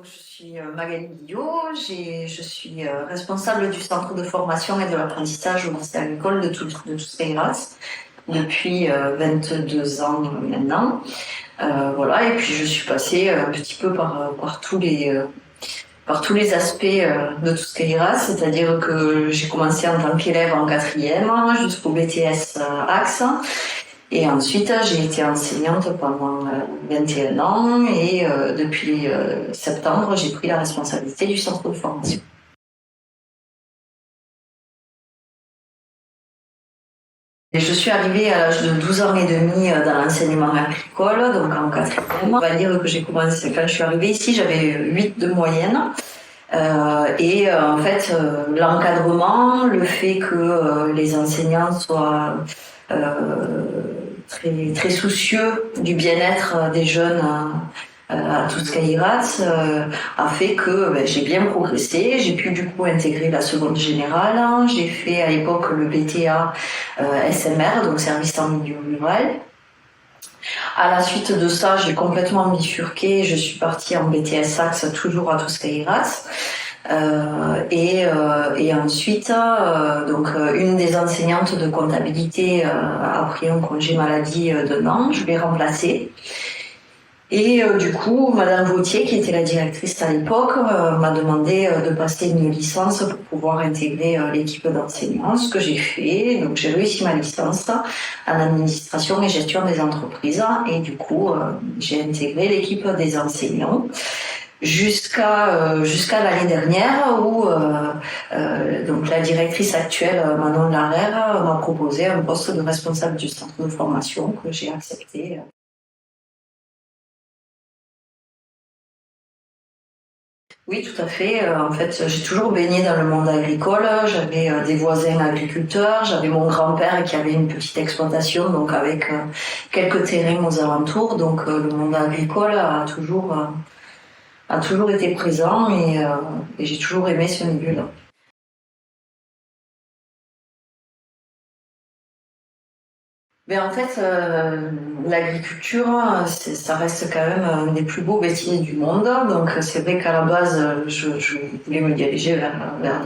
Donc, je suis Magali Guillot, je suis responsable du centre de formation et de l'apprentissage au lycée agricole de Toussaint-Gras depuis 22 ans maintenant. Voilà, et puis je suis passée un petit peu par tous les aspects de Toussaint-Gras, c'est-à-dire que j'ai commencé en tant qu'élève en quatrième jusqu'au BTS Axe. Et ensuite, j'ai été enseignante pendant 21 ans et depuis septembre, j'ai pris la responsabilité du centre de formation. Et je suis arrivée à l'âge de 12 ans et demi dans l'enseignement agricole, donc en quatrième. On va dire que j'ai commencé, quand je suis arrivée ici, j'avais 8 de moyenne. En fait, l'encadrement, le fait que les enseignants soient très soucieux du bien-être des jeunes à Toussaint-Gras a fait que j'ai bien progressé. J'ai pu du coup intégrer la seconde générale. J'ai fait à l'époque le BTA SMR, donc service en milieu rural. À la suite de ça, j'ai complètement bifurqué. Je suis partie en BTS Axe, toujours à Toussaint-Gras. Et ensuite, une des enseignantes de comptabilité a pris un congé maladie d'un an. Je l'ai remplacée. Et du coup, Madame Vautier, qui était la directrice à l'époque, m'a demandé de passer une licence pour pouvoir intégrer l'équipe d'enseignants, ce que j'ai fait. Donc j'ai réussi ma licence en administration et gestion des entreprises. Et du coup, j'ai intégré l'équipe des enseignants jusqu'à l'année dernière où donc la directrice actuelle, Manon Larère, m'a proposé un poste de responsable du centre de formation que j'ai accepté. Oui, tout à fait. En fait, j'ai toujours baigné dans le monde agricole. J'avais des voisins agriculteurs. J'avais mon grand-père qui avait une petite exploitation, donc avec quelques terrains aux alentours. Donc, le monde agricole a toujours été présent et j'ai toujours aimé ce milieu-là. Mais en fait, l'agriculture, ça reste quand même un des plus beaux métiers du monde. Donc, c'est vrai qu'à la base, je voulais me diriger vers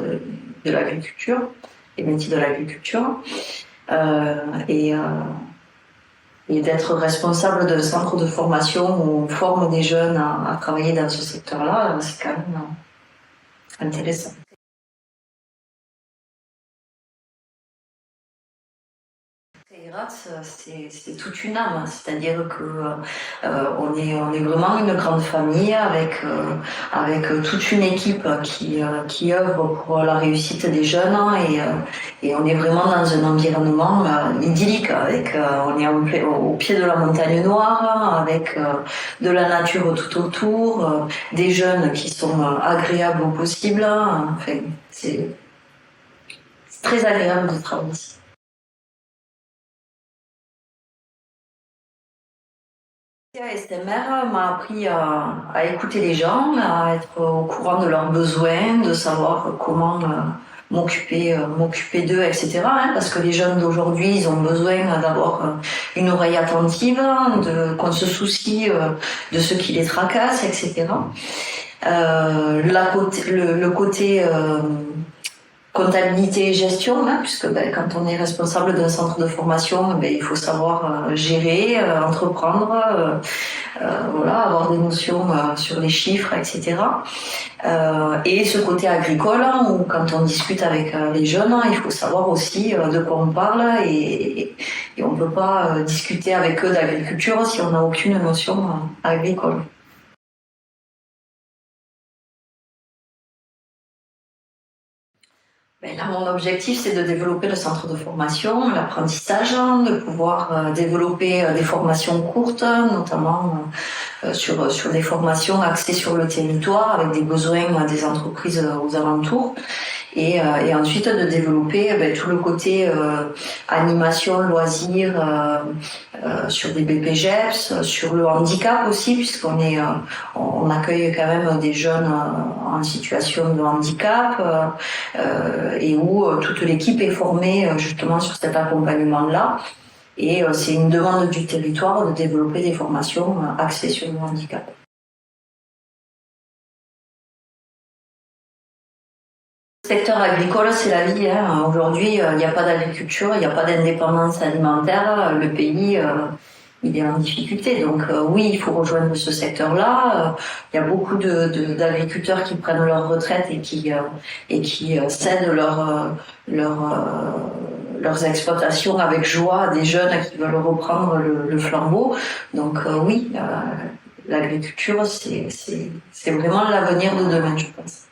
de l'agriculture, les métiers de l'agriculture. Euh, et, euh, et d'être responsable d'un centre de formation où on forme des jeunes à travailler dans ce secteur-là, c'est quand même intéressant. C'est toute une âme, c'est-à-dire que on est vraiment une grande famille avec toute une équipe qui œuvre pour la réussite des jeunes et on est vraiment dans un environnement idyllique on est au pied de la montagne noire avec de la nature tout autour, des jeunes qui sont agréables au possible, enfin c'est très agréable de travailler ici. SMR m'a appris à écouter les gens, à être au courant de leurs besoins, de savoir comment m'occuper d'eux, etc. Parce que les jeunes d'aujourd'hui, ils ont besoin d'avoir une oreille attentive, qu'on se soucie de ce qui les tracasse, etc. Le côté comptabilité et gestion, puisque quand on est responsable d'un centre de formation, il faut savoir gérer, entreprendre, voilà, avoir des notions sur les chiffres, etc. Et ce côté agricole, où quand on discute avec les jeunes, il faut savoir aussi de quoi on parle et on ne peut pas discuter avec eux d'agriculture si on n'a aucune notion agricole. Là, mon objectif, c'est de développer le centre de formation, l'apprentissage, de pouvoir développer des formations courtes, notamment sur des formations axées sur le territoire, avec des besoins des entreprises aux alentours. Et ensuite de développer tout le côté animation, loisirs, sur des BPGEPS, sur le handicap aussi, on accueille quand même des jeunes en situation de handicap et où toute l'équipe est formée justement sur cet accompagnement-là. Et c'est une demande du territoire de développer des formations axées sur le handicap. secteur agricole, c'est la vie. Hein. Aujourd'hui, il n'y a pas d'agriculture, il n'y a pas d'indépendance alimentaire. Le pays, il est en difficulté. Donc oui, il faut rejoindre ce secteur-là. Il y a beaucoup d'agriculteurs qui prennent leur retraite et qui cèdent leurs exploitations avec joie à des jeunes qui veulent reprendre le flambeau. Donc oui, l'agriculture, c'est vraiment l'avenir de demain, je pense.